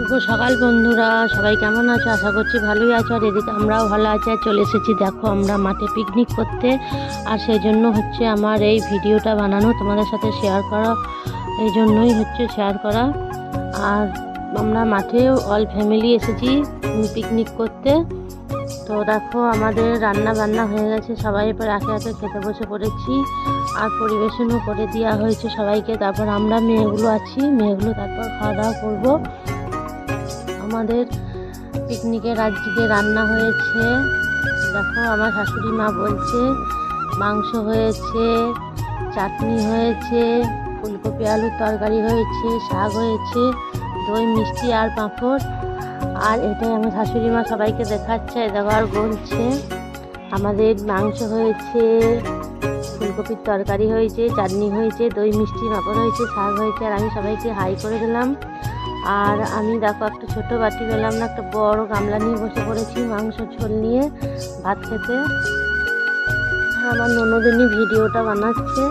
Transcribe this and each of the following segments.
শুভ সকাল বন্ধুরা, সবাই কেমন আছো? আশা করছি ভালোই আছো। আর এদিকে আমরাও ভালো আছি। আর চলে এসেছি দেখো আমরা মাঠে পিকনিক করতে। আর সেই জন্য হচ্ছে আমার এই ভিডিওটা বানানো, তোমাদের সাথে শেয়ার করা, এই জন্যই হচ্ছে শেয়ার করা। আর আমরা মাঠে অল ফ্যামিলি এসেছি পিকনিক করতে। তো দেখো আমাদের রান্না বান্না হয়ে গেছে, সবাই এবার একে একে খেতে বসে পড়েছি। আর পরিবেশনও করে দেওয়া হয়েছে সবাইকে। তারপর আমরা মেয়েগুলো আছি, মেয়েগুলো তারপর খাওয়া দাওয়া করবো। আমাদের পিকনিকের আজকে রান্না হয়েছে, দেখো আমার শাশুড়ি মা বলছে মাংস হয়েছে, চাটনি হয়েছে, ফুলকপি আলুর তরকারি হয়েছে, শাক হয়েছে, দই মিষ্টি আর পাঁপড়। আর এটাই আমার শাশুড়ি মা সবাইকে দেখাচ্ছে। দেখো আর বলছে আমাদের মাংস হয়েছে, ফুলকপির তরকারি হয়েছে, চাটনি হয়েছে, দই মিষ্টি পাঁপড় হয়েছে, শাক হয়েছে। আর আমি সবাইকে হাই করে দিলাম। আর আমি দেখো একটা ছোট বাটি পেলাম না, একটা বড় গামলা নিয়ে বসে পড়েছি মাংস ঝোল নিয়ে ভাত খেতে। আমার ননদিনী ভিডিওটা বানাচ্ছে,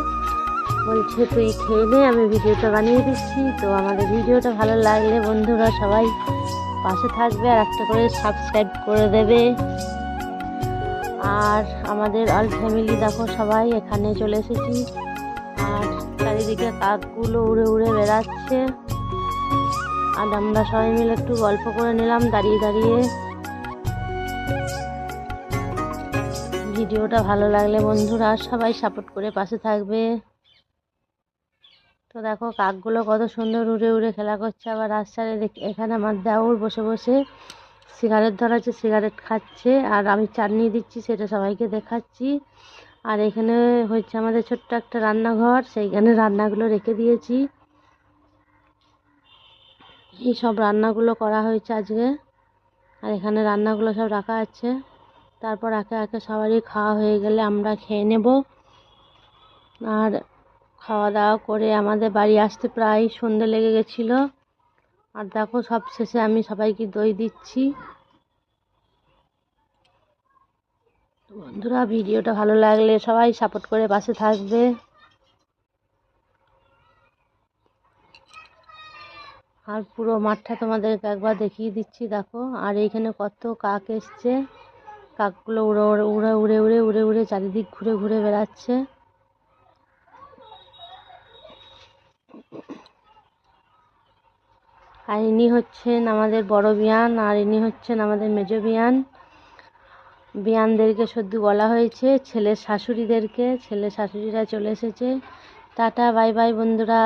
বলছে তুই খেয়ে নে, আমি ভিডিওটা বানিয়ে দিচ্ছি। তো আমাদের ভিডিওটা ভালো লাগলে বন্ধুরা সবাই পাশে থাকবে আর একটা করে সাবস্ক্রাইব করে দেবে। আর আমাদের অল ফ্যামিলি দেখো সবাই এখানে চলে এসেছি। আর চারিদিকে কাকগুলো উড়ে উড়ে বেড়াচ্ছে। আর আমরা সবাই মিলে একটু গল্প করে নিলাম দাঁড়িয়ে দাঁড়িয়ে। ভিডিওটা ভালো লাগলে বন্ধুরা সবাই সাপোর্ট করে পাশে থাকবে। তো দেখো কাকগুলো কত সুন্দর উড়ে উড়ে খেলা করছে। আবার রাস্তায় এখানে আমার দেওর বসে বসে সিগারেট ধরাচ্ছে, সিগারেট খাচ্ছে। আর আমি চাটনি দিচ্ছি, সেটা সবাইকে দেখাচ্ছি। আর এখানে হচ্ছে আমাদের ছোট্ট একটা রান্নাঘর, সেইখানে রান্নাগুলো রেখে দিয়েছি। এই সব রান্নাগুলো করা হয়েছে আজকে। আর এখানে রান্নাগুলো সব রাখা আছে। তারপর একে একে সবারই খাওয়া হয়ে গেলে আমরা খেয়ে নেব। আর খাওয়া দাওয়া করে আমাদের বাড়ি আসতে প্রায় সন্ধে লেগে গেছিলো। আর দেখো সব শেষে আমি সবাইকে দই দিচ্ছি। বন্ধুরা ভিডিওটা ভালো লাগলে সবাই সাপোর্ট করে পাশে থাকবে। আর পুরো মাঠটা তোমাদেরকে একবার দেখিয়ে দিচ্ছি দেখো। আর এইখানে কত কাক এসছে, কাকগুলো উড়ে উড়ে উড়ে উড়ে উড়ে উড়ে চারিদিক ঘুরে ঘুরে বেড়াচ্ছে। আর ইনি হচ্ছেন আমাদের বড় বিয়ান, আর ইনি হচ্ছেন আমাদের মেজো বিয়ান। বিয়ানদেরকে সদ্য বলা হয়েছে, ছেলের শাশুড়িদেরকে, ছেলের শাশুড়িরা চলে এসেছে। টাটা বাই বাই বন্ধুরা।